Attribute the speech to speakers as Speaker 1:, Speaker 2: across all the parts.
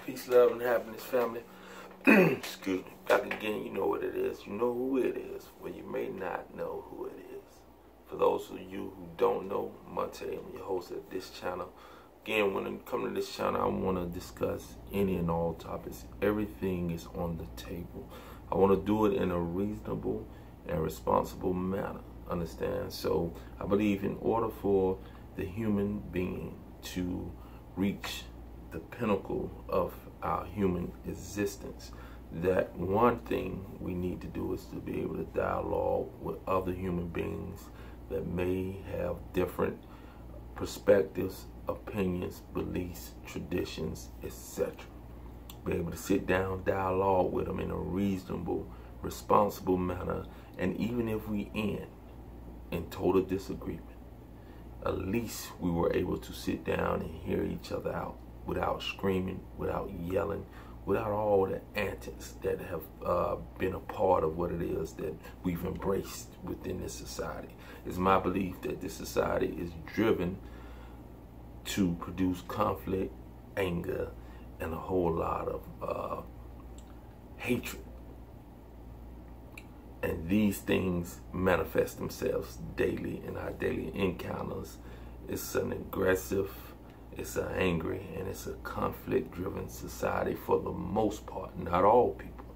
Speaker 1: Peace, love, and happiness, family. Excuse me. Back again, you know what it is. You know who it is. Well, you may not know who it is. For those of you who don't know, Monte, I'm your host at this channel. Again, when I come to this channel, I want to discuss any and all topics. Everything is on the table. I want to do it in a reasonable and responsible manner. Understand? So I believe in order for the human being to reach the pinnacle of our human existence, that one thing we need to do is to be able to dialogue with other human beings that may have different perspectives, opinions, beliefs, traditions, etc. Be able to sit down, dialogue with them in a reasonable, responsible manner, and even if we end in total disagreement, at least we were able to sit down and hear each other out without screaming, without yelling, without all the antics that have been a part of what it is that we've embraced within this society. It's my belief that this society is driven to produce conflict, anger, and a whole lot of hatred. And these things manifest themselves daily in our daily encounters. It's an aggressive, it's an angry, and it's a conflict-driven society for the most part, not all people.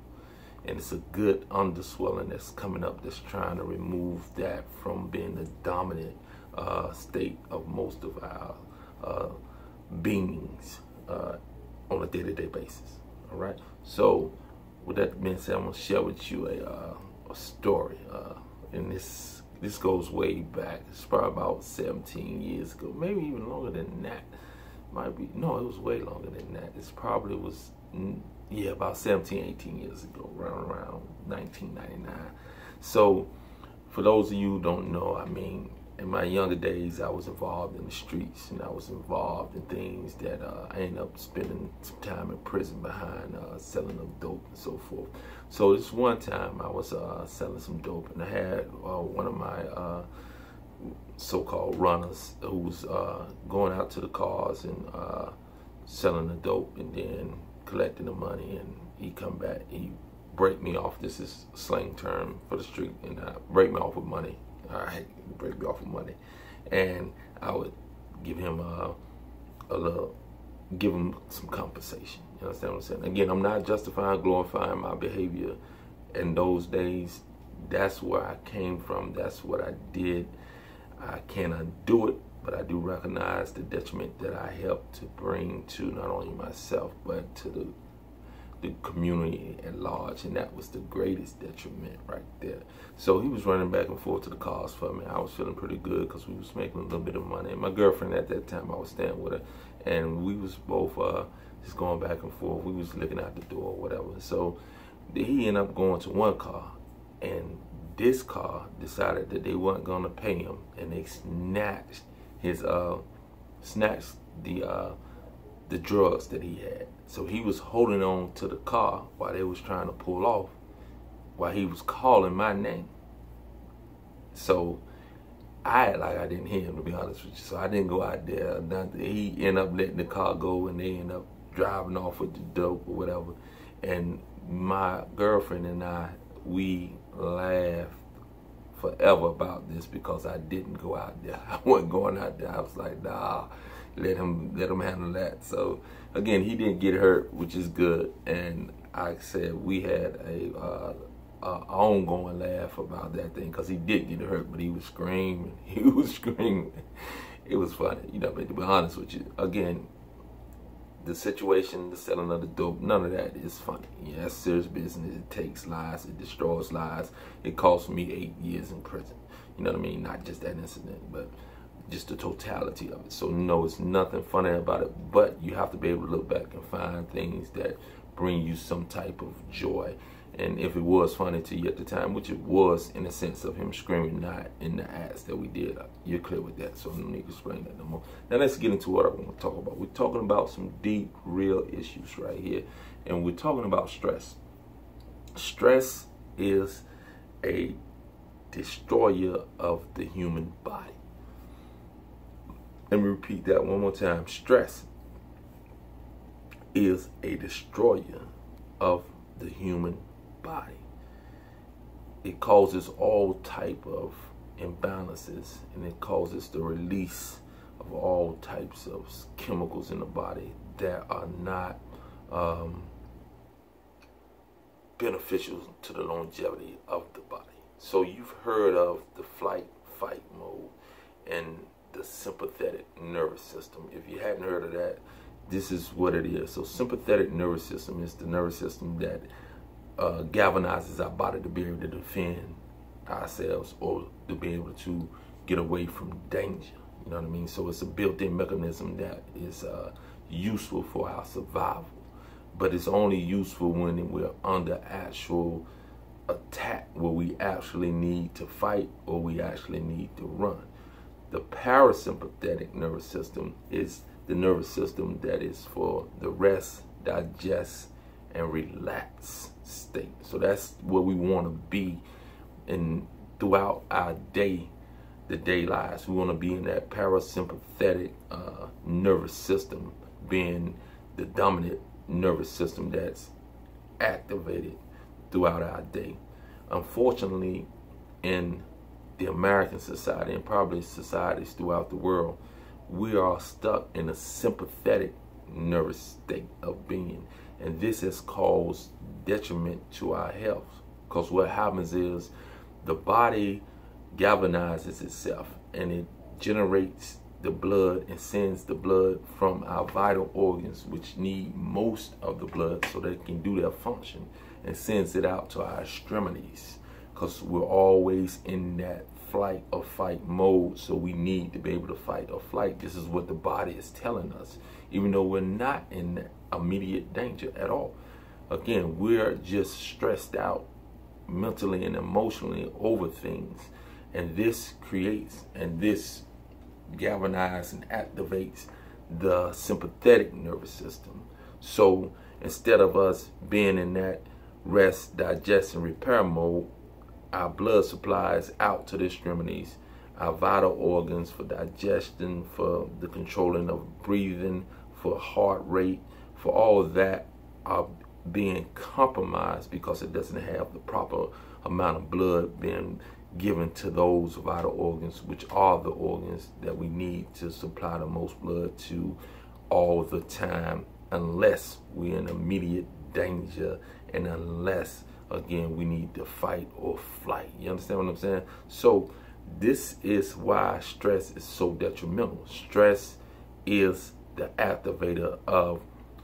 Speaker 1: And it's a good underswelling that's coming up that's trying to remove that from being the dominant state of most of our beings on a day-to-day basis. All right. So, with that being said, I'm gonna share with you a story, and this goes way back. It's probably about 17 years ago, maybe even longer than that. Might be, no, it was way longer than that. It's probably was, yeah, about 17, 18 years ago, around 1999. So, for those of you who don't know, I mean, in my younger days, I was involved in the streets, and I was involved in things that I ended up spending some time in prison behind, selling of dope and so forth. So this one time I was selling some dope, and I had one of my so-called runners who was going out to the cars and selling the dope and then collecting the money, and he come back, he break me off. This is a slang term for the street, and break me off with money. All right, break me off with money, and I would give him give him some compensation. You understand what I'm saying? Again, I'm not justifying, glorifying my behavior in those days. That's where I came from. That's what I did. I can't undo it, but I do recognize the detriment that I helped to bring to not only myself, but to the community at large, and that was the greatest detriment right there. So he was running back and forth to the cars for me. I was feeling pretty good because we was making a little bit of money. And my girlfriend at that time, I was staying with her, and we was both just going back and forth. We was looking out the door or whatever. So he ended up going to one car, and this car decided that they weren't going to pay him, and they snatched his the drugs that he had. So he was holding on to the car while they was trying to pull off, while he was calling my name. So I act like I didn't hear him, to be honest with you. So I didn't go out there. He ended up letting the car go, and they ended up driving off with the dope or whatever. And my girlfriend and I, we laughed forever about this because I didn't go out there. I wasn't going out there. I was like, nah, let him handle that. So again, he didn't get hurt, which is good. And I said we had a ongoing laugh about that thing because he did get hurt, but he was screaming. He was screaming. It was funny, you know. But to be honest with you, again, the situation, the selling of the dope, none of that is funny. Yeah, that's serious business. It takes lives. It destroys lives. It cost me 8 years in prison. You know what I mean? Not just that incident, but just the totality of it. So no, it's nothing funny about it, but you have to be able to look back and find things that bring you some type of joy. And if it was funny to you at the time, which it was in the sense of him screaming, not in the acts that we did, you're clear with that, so no need to explain that no more. Now let's get into what I want to talk about. We're talking about some deep, real issues right here, and we're talking about stress. Stress is a destroyer of the human body. Let me repeat that one more time. Stress is a destroyer of the human body. It causes all type of imbalances, and it causes the release of all types of chemicals in the body that are not beneficial to the longevity of the body. So you've heard of the flight, fight mode and the sympathetic nervous system. If you hadn't heard of that, this is what it is. So sympathetic nervous system is the nervous system that galvanizes our body to be able to defend ourselves or to be able to get away from danger. You know what I mean? So it's a built-in mechanism that is useful for our survival, but it's only useful when we're under actual attack, where we actually need to fight or we actually need to run. The parasympathetic nervous system is the nervous system that is for the rest, digest, and relax state. So that's where we want to be in throughout our day-to-day lives. We want to be in that parasympathetic nervous system, being the dominant nervous system that's activated throughout our day. Unfortunately, in the American society and probably societies throughout the world, we are stuck in a sympathetic nervous state of being, and this has caused detriment to our health, because what happens is the body galvanizes itself and it generates the blood and sends the blood from our vital organs, which need most of the blood so they can do their function, and sends it out to our extremities, because we're always in that flight or fight mode. So we need to be able to fight or flight. This is what the body is telling us, even though we're not in immediate danger at all. Again, we're just stressed out mentally and emotionally over things, and this creates and this galvanizes and activates the sympathetic nervous system. So instead of us being in that rest, digest, and repair mode, our blood supply is out to the extremities, our vital organs for digestion, for the controlling of breathing, for heart rate, for all of that are being compromised because it doesn't have the proper amount of blood being given to those vital organs, which are the organs that we need to supply the most blood to all the time, unless we're in immediate danger and unless, again, we need to fight or flight. You understand what I'm saying? So this is why stress is so detrimental. Stress is the activator of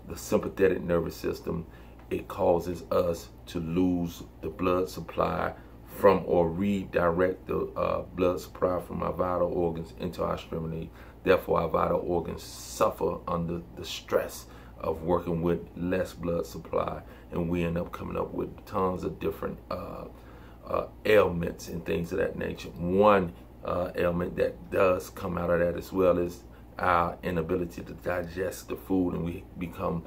Speaker 1: the sympathetic nervous system. It causes us to lose the blood supply from or redirect the blood supply from our vital organs into our extremity. Therefore, our vital organs suffer under the stress of working with less blood supply, and we end up coming up with tons of different ailments and things of that nature. One ailment that does come out of that as well is our inability to digest the food, and we become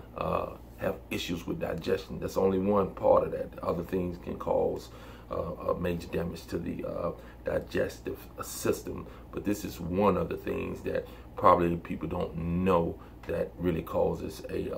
Speaker 1: have issues with digestion. That's only one part of that. Other things can cause major damage to the digestive system, but this is one of the things that probably people don't know that really causes a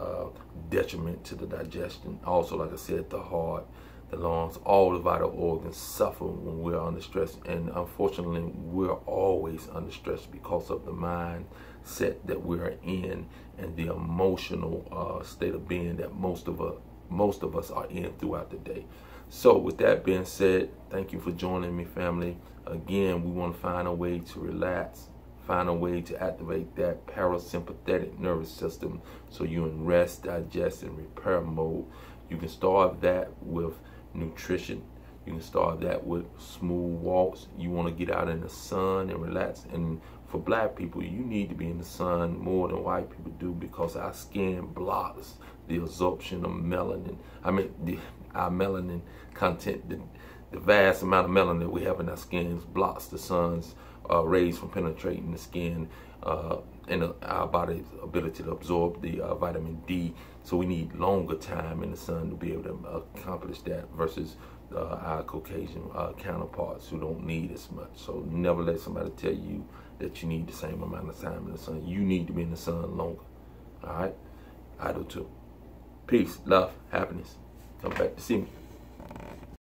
Speaker 1: detriment to the digestion. Also, like I said, the heart, the lungs, all the vital organs suffer when we're under stress, and unfortunately we're always under stress because of the mindset that we're in and the emotional state of being that most of us are in throughout the day. So with that being said, thank you for joining me, family. Again, we want to find a way to relax, find a way to activate that parasympathetic nervous system so you're in rest, digest, and repair mode. You can start that with nutrition. You can start that with smooth walks. You want to get out in the sun and relax. And for black people, you need to be in the sun more than white people do, because our skin blocks the absorption of melanin. Our melanin content, the vast amount of melanin that we have in our skin blocks the sun's rays from penetrating the skin and our body's ability to absorb the vitamin D. So we need longer time in the sun to be able to accomplish that versus our Caucasian counterparts who don't need as much. So never let somebody tell you that you need the same amount of time in the sun. You need to be in the sun longer. All right? I do too. Peace, love, happiness. Come back to see me.